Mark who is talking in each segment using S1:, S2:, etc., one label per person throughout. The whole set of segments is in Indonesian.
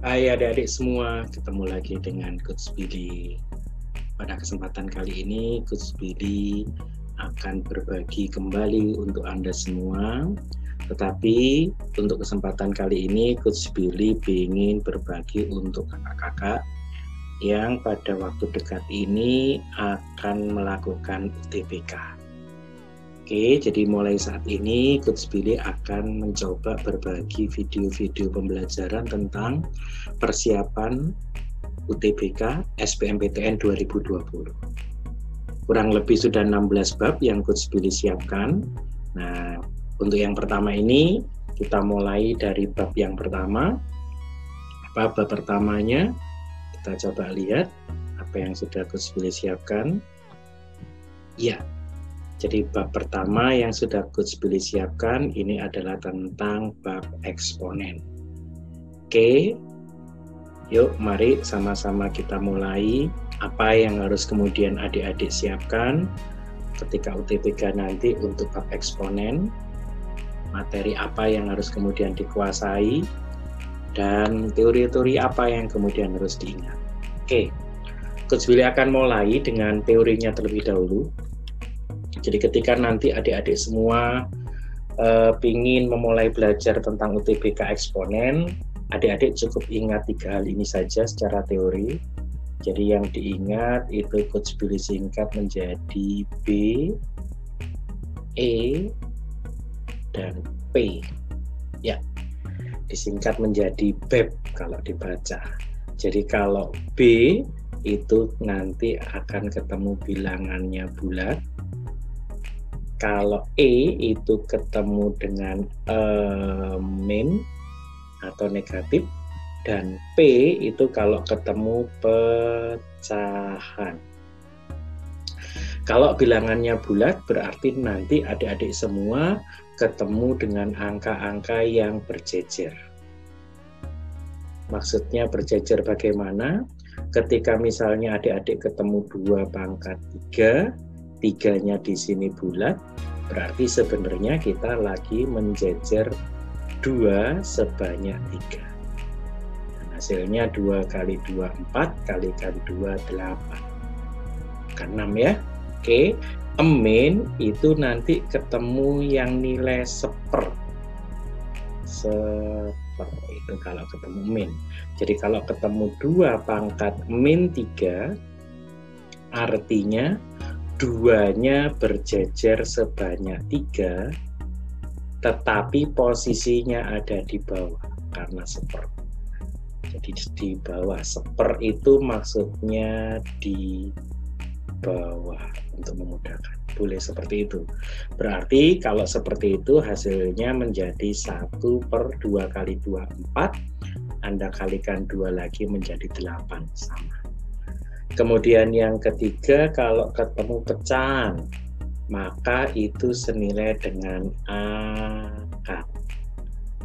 S1: Hai adik-adik semua, ketemu lagi dengan Coach Billy. Pada kesempatan kali ini, Coach Billy akan berbagi kembali untuk Anda semua. Tetapi untuk kesempatan kali ini, Coach Billy ingin berbagi untuk kakak-kakak yang pada waktu dekat ini akan melakukan UTBK. Oke, jadi mulai saat ini Coach Billy akan mencoba berbagi video-video pembelajaran tentang persiapan UTBK SBMPTN 2020. Kurang lebih sudah 16 bab yang Coach Billy siapkan. Nah, untuk yang pertama ini kita mulai dari bab yang pertama. Bab pertamanya kita coba lihat apa yang sudah Coach Billy siapkan. Ya. Jadi bab pertama yang sudah Coach Billy siapkan ini adalah tentang bab eksponen. Oke, yuk mari sama-sama kita mulai. Apa yang harus kemudian adik-adik siapkan ketika UTBK nanti untuk bab eksponen, materi apa yang harus kemudian dikuasai, dan teori-teori apa yang kemudian harus diingat. Oke, Coach Billy akan mulai dengan teorinya terlebih dahulu. Jadi ketika nanti adik-adik semua ingin memulai belajar tentang UTBK eksponen, adik-adik cukup ingat 3 hal ini saja secara teori. Jadi yang diingat itu Coach Billy singkat menjadi B, E, dan P. Ya, disingkat menjadi BEP kalau dibaca. Jadi kalau B itu nanti akan ketemu bilangannya bulat. Kalau E itu ketemu dengan min atau negatif, dan P itu kalau ketemu pecahan. Kalau bilangannya bulat berarti nanti adik-adik semua ketemu dengan angka-angka yang berjejer. Maksudnya berjejer bagaimana? Ketika misalnya adik-adik ketemu 2 pangkat 3, 3-nya di sini bulat, berarti sebenarnya kita lagi menjejer 2 sebanyak 3. Dan hasilnya 2 kali 2, 4, kalikan 2, 8. Kan 6 ya? Oke, min itu nanti ketemu yang nilai seper. Seper itu kalau ketemu min. Jadi kalau ketemu 2 pangkat min 3, artinya 2-nya berjejer sebanyak 3, tetapi posisinya ada di bawah karena seper. Jadi di bawah seper itu maksudnya di bawah untuk memudahkan. Boleh seperti itu. Berarti kalau seperti itu hasilnya menjadi 1/2 kali 2, 4. Anda kalikan 2 lagi menjadi 8 sama. Kemudian yang ketiga, kalau ketemu pecahan, maka itu senilai dengan akar.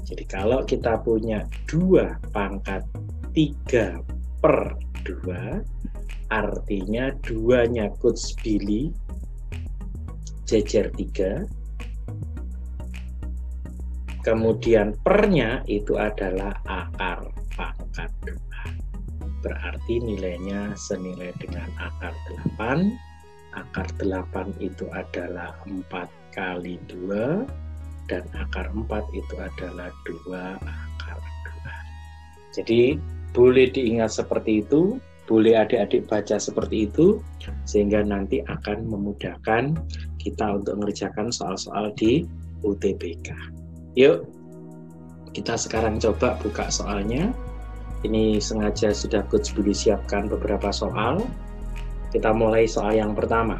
S1: Jadi kalau kita punya 2 pangkat 3/2, artinya 2-nya Coach Billy jejer 3. Kemudian pernya itu adalah akar pangkat 2. Berarti nilainya senilai dengan akar 8. Akar 8 itu adalah 4 kali 2, dan akar 4 itu adalah 2 akar 2. Jadi boleh diingat seperti itu, boleh adik-adik baca seperti itu, sehingga nanti akan memudahkan kita untuk mengerjakan soal-soal di UTBK. Yuk, kita sekarang coba buka soalnya. Ini sengaja sudah Coach Billy siapkan beberapa soal. Kita mulai soal yang pertama.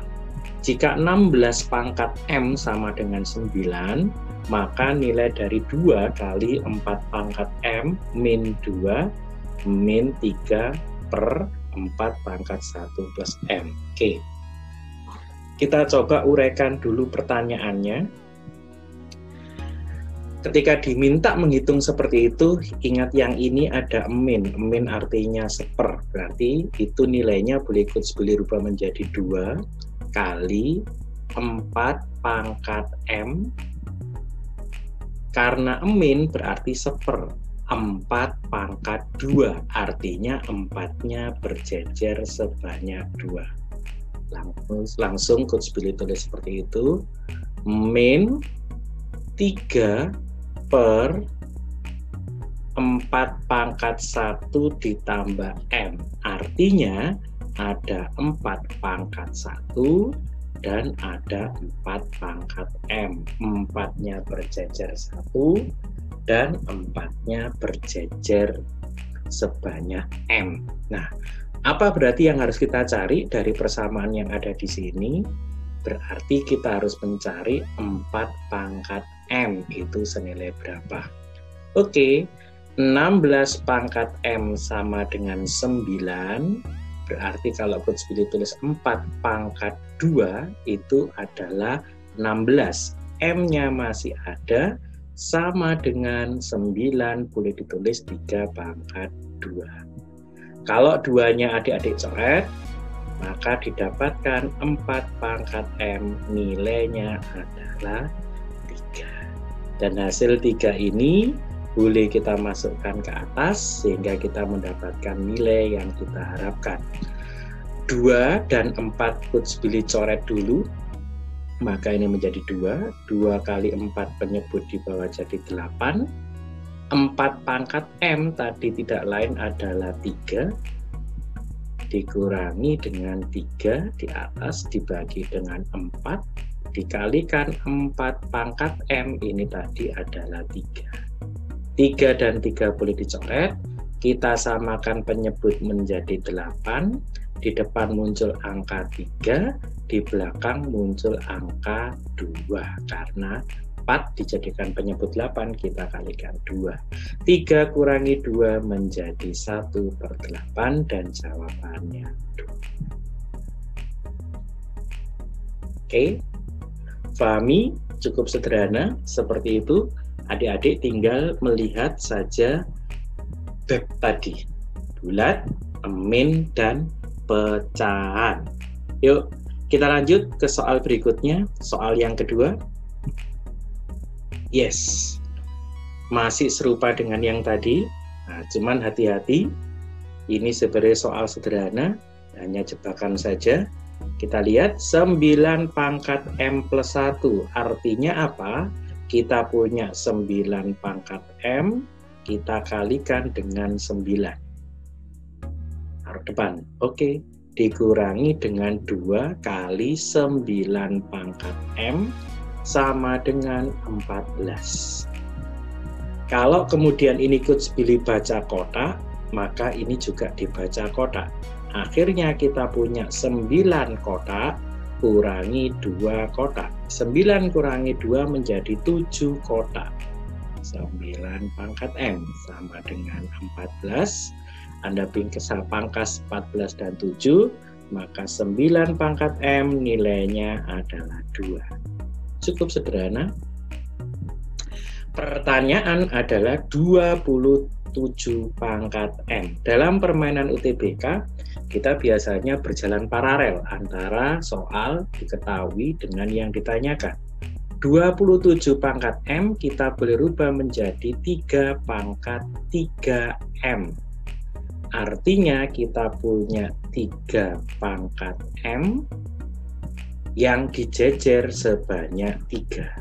S1: Jika 16 pangkat M sama dengan 9, maka nilai dari 2 kali 4 pangkat M min 2 min 3/4 pangkat 1 plus M. Oke. Kita coba uraikan dulu pertanyaannya. Ketika diminta menghitung seperti itu, ingat yang ini ada min. Min artinya seper. Berarti itu nilainya boleh Coach Billy rubah menjadi 2 kali 4 pangkat M. Karena min berarti seper. 4 pangkat 2, artinya 4-nya berjejer sebanyak 2. Langsung Coach Billy tulis seperti itu, min 3 per 4 pangkat 1 ditambah M, artinya ada 4 pangkat 1 dan ada 4 pangkat M. 4-nya berjejer 1 dan 4-nya berjejer sebanyak M. Nah, apa berarti yang harus kita cari dari persamaan yang ada di sini? Berarti kita harus mencari 4 pangkat M, itu senilai berapa? Oke, 16 pangkat M sama dengan 9, berarti kalau Coach Billy tulis 4 pangkat 2 itu adalah 16. M-nya masih ada, sama dengan 9 boleh ditulis 3 pangkat 2. Kalau 2-nya adik-adik coret, maka didapatkan 4 pangkat M, nilainya adalah 3. Dan hasil 3 ini boleh kita masukkan ke atas sehingga kita mendapatkan nilai yang kita harapkan. 2 dan 4 Coach Billy coret dulu, maka ini menjadi 2. 2 kali 4 penyebut di bawah jadi 8. 4 pangkat M tadi tidak lain adalah 3, dikurangi dengan 3 di atas dibagi dengan 4, dikalikan 4 pangkat M, ini tadi adalah 3. 3 dan 3 boleh dicoret, kita samakan penyebut menjadi 8, di depan muncul angka 3, di belakang muncul angka 2, karena 4 dijadikan penyebut 8, kita kalikan 2. 3 kurangi 2 menjadi 1/8 dan jawabannya 2. Oke, pahami? Cukup sederhana, seperti itu. Adik-adik tinggal melihat saja bab tadi, bulat, min, dan pecahan. Yuk, kita lanjut ke soal berikutnya, soal yang kedua. Yes, masih serupa dengan yang tadi, nah, cuman hati-hati, ini sebenarnya soal sederhana, hanya jebakan saja. Kita lihat 9 pangkat M plus 1, artinya apa? Kita punya 9 pangkat M, kita kalikan dengan 9. Taruh depan, oke. Dikurangi dengan 2 kali 9 pangkat M, sama dengan 14. Kalau kemudian ini Coach Billy baca kotak, maka ini juga dibaca kotak. Akhirnya kita punya 9 kotak, kurangi 2 kotak. 9 kurangi 2 menjadi 7 kotak. 9 pangkat M sama dengan 14. Anda pangkas 14 dan 7, maka 9 pangkat M nilainya adalah 2. Cukup sederhana. Pertanyaan adalah 27 pangkat M. Dalam permainan UTBK, kita biasanya berjalan paralel antara soal diketahui dengan yang ditanyakan. 27 pangkat M kita boleh rubah menjadi 3 pangkat 3M. Artinya kita punya 3 pangkat M yang dijejer sebanyak 3.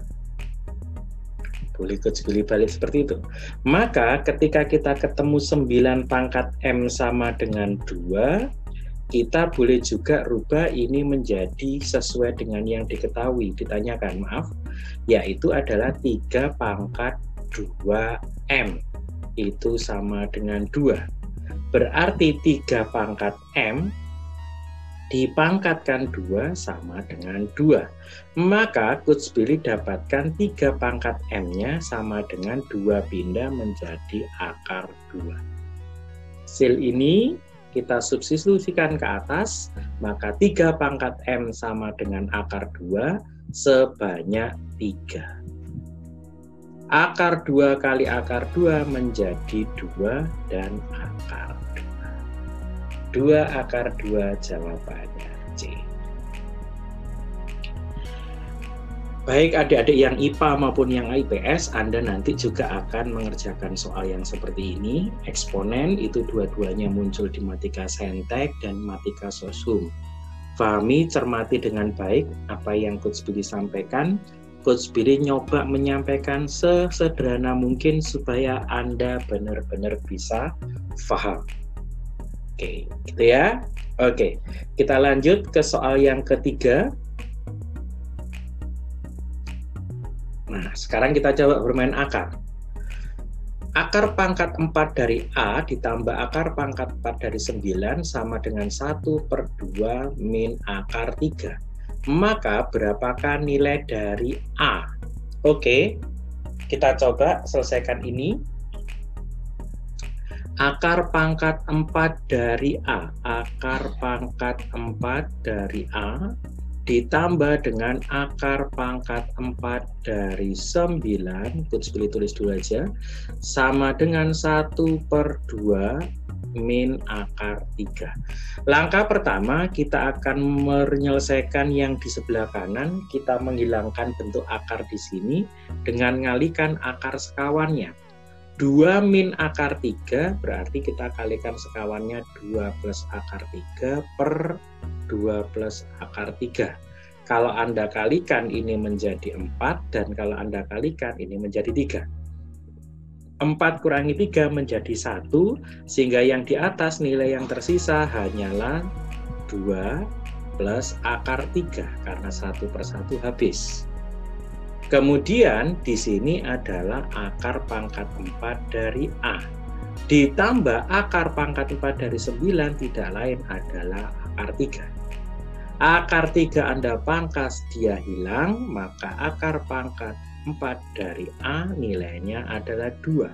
S1: Boleh Coach Billy balik seperti itu. Maka ketika kita ketemu 9 pangkat M sama dengan 2, kita boleh juga rubah ini menjadi sesuai dengan yang diketahui, ditanyakan, maaf, yaitu adalah 3 pangkat 2M. Itu sama dengan 2. Berarti 3 pangkat M dipangkatkan 2 sama dengan 2. Maka Coach Billy dapatkan 3 pangkat M-nya sama dengan 2 pindah menjadi akar 2. Hasil ini kita substitusikan ke atas, maka 3 pangkat M sama dengan akar 2 sebanyak 3. Akar 2 kali akar 2 menjadi 2 dan akar 2 akar 2 jawabannya C. Baik adik-adik yang IPA maupun yang IPS, Anda nanti juga akan mengerjakan soal yang seperti ini. Eksponen itu dua-duanya muncul di Matika Saintek dan Matika Soshum. Fahami, cermati dengan baik apa yang Coach Billy sampaikan. Coach Billy nyoba menyampaikan sesederhana mungkin supaya Anda benar-benar bisa paham. Oke, gitu ya. Oke, kita lanjut ke soal yang ketiga. Nah, sekarang kita coba bermain akar. Akar pangkat 4 dari A ditambah akar pangkat 4 dari 9 sama dengan 1/2 min akar 3. Maka berapakah nilai dari A? Oke, kita coba selesaikan ini. Akar pangkat 4 dari A. Akar pangkat 4 dari A ditambah dengan akar pangkat 4 dari 9, Coach Billy tulis dulu aja, sama dengan 1/2 min akar 3. Langkah pertama, kita akan menyelesaikan yang di sebelah kanan, kita menghilangkan bentuk akar di sini dengan ngalikan akar sekawannya. 2 min akar 3 berarti kita kalikan sekawannya 2 plus akar 3 per 2 plus akar 3. Kalau Anda kalikan ini menjadi 4 dan kalau Anda kalikan ini menjadi 3. 4 kurangi 3 menjadi 1 sehingga yang di atas nilai yang tersisa hanyalah 2 plus akar 3 karena 1/1 habis. Kemudian di sini adalah akar pangkat 4 dari A. Ditambah akar pangkat 4 dari 9 tidak lain adalah akar 3. Akar 3 Anda pangkas, dia hilang, maka akar pangkat 4 dari A nilainya adalah 2.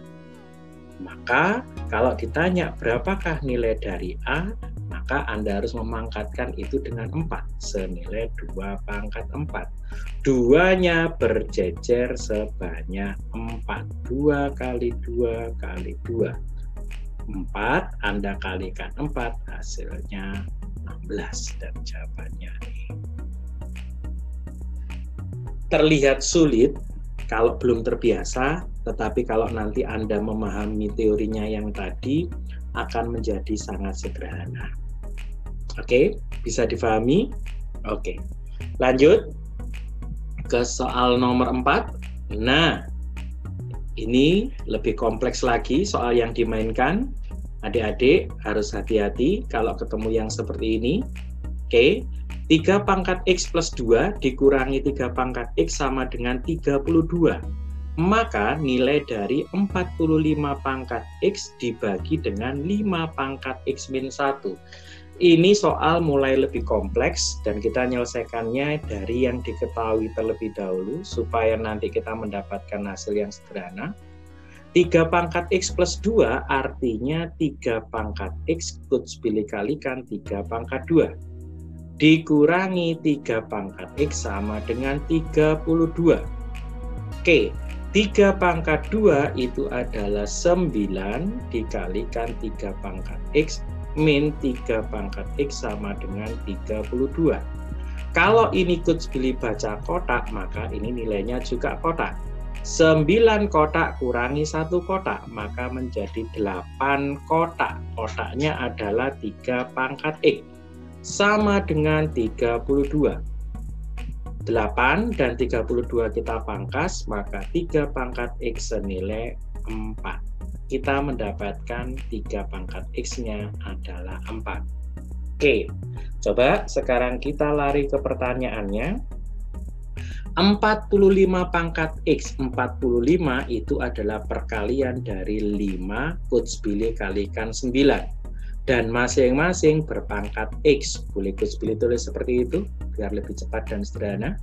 S1: Maka kalau ditanya berapakah nilai dari A, maka Anda harus memangkatkan itu dengan 4, senilai 2 pangkat 4. 2-nya berjejer sebanyak 4. 2 kali 2 kali 2. 4, Anda kalikan 4, hasilnya 16 dan jawabannya nih. Terlihat sulit kalau belum terbiasa, tetapi kalau nanti Anda memahami teorinya yang tadi akan menjadi sangat sederhana. Oke, bisa difahami? Oke, lanjut ke soal nomor 4. Nah, ini lebih kompleks lagi soal yang dimainkan. Adik-adik harus hati-hati kalau ketemu yang seperti ini. Oke, 3 pangkat X plus 2 dikurangi 3 pangkat X sama dengan 32. Maka nilai dari 45 pangkat X dibagi dengan 5 pangkat X min 1. Ini soal mulai lebih kompleks dan kita menyelesaikannya dari yang diketahui terlebih dahulu supaya nanti kita mendapatkan hasil yang sederhana. 3 pangkat X plus 2 artinya 3 pangkat X Coach Billy kalikan 3 pangkat 2. Dikurangi 3 pangkat X sama dengan 32. Oke, 3 pangkat 2 itu adalah 9 dikalikan 3 pangkat X min 3 pangkat X sama dengan 32. Kalau ini Coach Billy baca kotak, maka ini nilainya juga kotak. 9 kotak kurangi 1 kotak, maka menjadi 8 kotak. Kotaknya adalah 3 pangkat X, sama dengan 32. 8 dan 32 kita pangkas, maka 3 pangkat X senilai 4. Kita mendapatkan 3 pangkat X-nya adalah 4. Oke, coba sekarang kita lari ke pertanyaannya. 45 pangkat X, 45 itu adalah perkalian dari 5 Coach Billy kalikan 9. Dan masing-masing berpangkat X. Boleh Coach Billy tulis seperti itu, biar lebih cepat dan sederhana.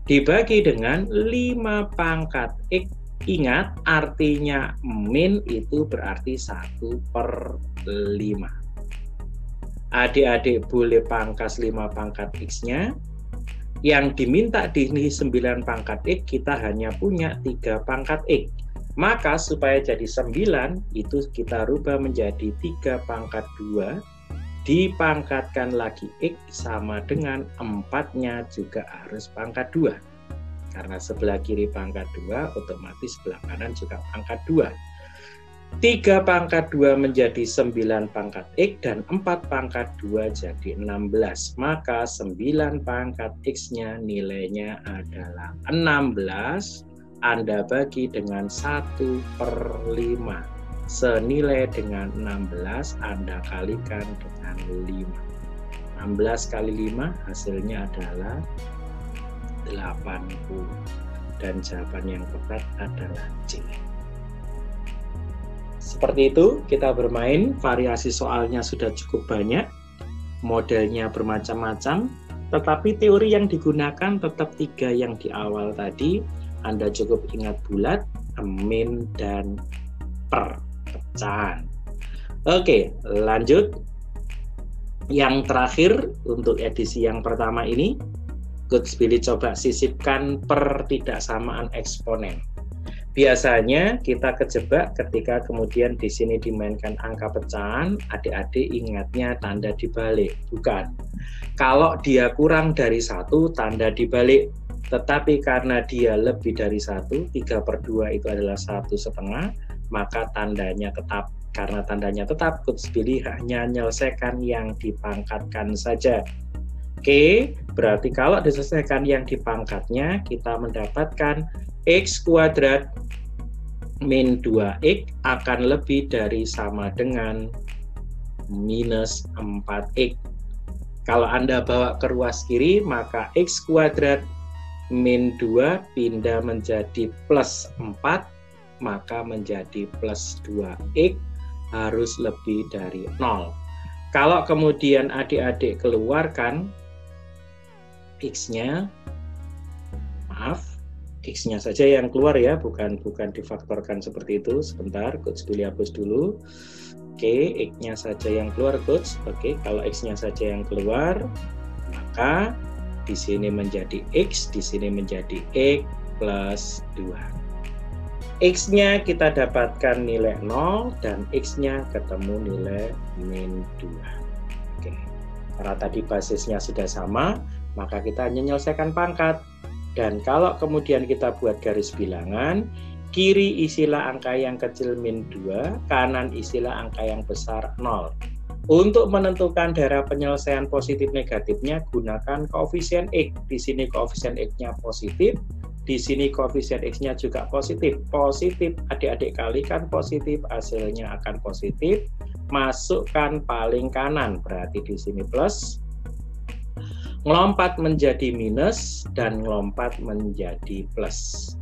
S1: Dibagi dengan 5 pangkat X. Ingat, artinya min itu berarti 1/5. Adik-adik boleh pangkas 5 pangkat X-nya. Yang diminta di 9 pangkat X, kita hanya punya 3 pangkat X. Maka supaya jadi 9, itu kita rubah menjadi 3 pangkat 2, dipangkatkan lagi X sama dengan 4-nya juga harus pangkat 2. Karena sebelah kiri pangkat 2, otomatis sebelah kanan juga pangkat 2. 3 pangkat 2 menjadi 9 pangkat X, dan 4 pangkat 2 jadi 16. Maka 9 pangkat X-nya nilainya adalah 16. Anda bagi dengan 1/5. Senilai dengan 16, Anda kalikan dengan 5. 16 kali 5 hasilnya adalah 80. Dan jawaban yang tepat adalah C. Seperti itu, kita bermain. Variasi soalnya sudah cukup banyak. Modelnya bermacam-macam. Tetapi teori yang digunakan tetap 3 yang di awal tadi. Anda cukup ingat bulat, min, dan per pecahan. Oke, lanjut. Yang terakhir untuk edisi yang pertama ini, Coach Billy coba sisipkan pertidaksamaan eksponen. Biasanya kita kejebak ketika kemudian di sini dimainkan angka pecahan, adik-adik ingatnya tanda dibalik. Bukan. Kalau dia kurang dari 1, tanda dibalik. Tetapi karena dia lebih dari 1, 3/2 itu adalah 1,5, maka tandanya tetap. Karena tandanya tetap, Coach Billy hanya menyelesaikan yang dipangkatkan saja. Oke, berarti kalau diselesaikan yang dipangkatnya, kita mendapatkan X kuadrat min 2X akan lebih dari sama dengan minus 4X. Kalau Anda bawa ke ruas kiri, maka X kuadrat min 2 pindah menjadi plus 4, maka menjadi plus 2X harus lebih dari 0. Kalau kemudian adik-adik keluarkan X-nya, maaf, X-nya saja yang keluar ya, bukan difaktorkan seperti itu. Sebentar, Coach Billy hapus dulu. Oke, X-nya saja yang keluar, Coach. Oke, kalau X-nya saja yang keluar, maka di sini menjadi X, di sini menjadi X plus 2. X-nya kita dapatkan nilai 0, dan X-nya ketemu nilai min 2. Oke, karena tadi basisnya sudah sama, maka kita hanya menyelesaikan pangkat. Dan kalau kemudian kita buat garis bilangan, kiri isilah angka yang kecil min 2, kanan isilah angka yang besar 0. Untuk menentukan daerah penyelesaian positif negatifnya, gunakan koefisien X. Di sini koefisien X-nya positif, di sini koefisien X-nya juga positif. Positif, adik-adik kalikan positif, hasilnya akan positif. Masukkan paling kanan, berarti di sini plus. Ngelompat menjadi minus, dan ngelompat menjadi plus.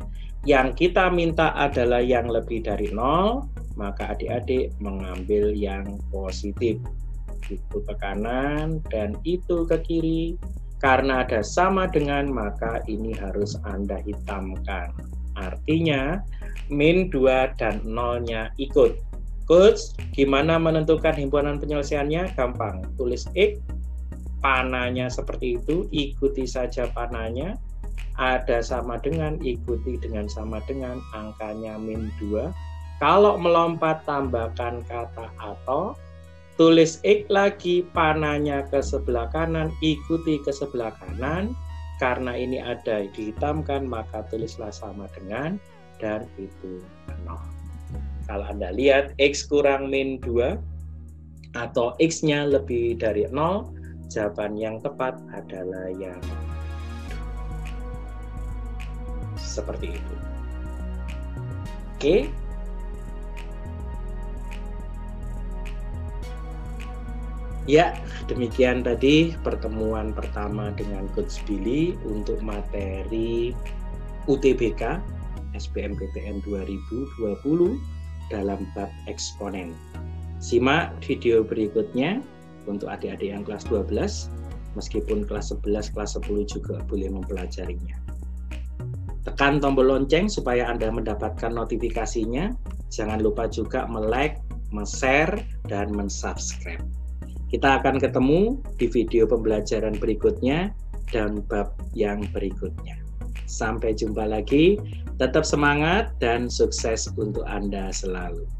S1: Yang kita minta adalah yang lebih dari 0, maka adik-adik mengambil yang positif. Itu ke kanan, dan itu ke kiri. Karena ada sama dengan, maka ini harus Anda hitamkan. Artinya, min 2 dan 0-nya ikut. Coach, gimana menentukan himpunan penyelesaiannya? Gampang. Tulis X, pananya seperti itu, ikuti saja pananya. Ada sama dengan, ikuti dengan sama dengan, angkanya min 2. Kalau melompat, tambahkan kata atau. Tulis X lagi, pananya ke sebelah kanan, ikuti ke sebelah kanan. Karena ini ada dihitamkan, maka tulislah sama dengan, dan itu 0. Kalau Anda lihat X kurang min 2, atau X-nya lebih dari 0, jawaban yang tepat adalah yang seperti itu. Oke. Ya, demikian tadi pertemuan pertama dengan Coach Billy untuk materi UTBK SBMPTN 2020 dalam bab eksponen. Simak video berikutnya untuk adik-adik yang kelas 12, meskipun kelas 11, kelas 10 juga boleh mempelajarinya. Tekan tombol lonceng supaya Anda mendapatkan notifikasinya. Jangan lupa juga like, share, dan subscribe. Kita akan ketemu di video pembelajaran berikutnya dan bab yang berikutnya. Sampai jumpa lagi, tetap semangat dan sukses untuk Anda selalu.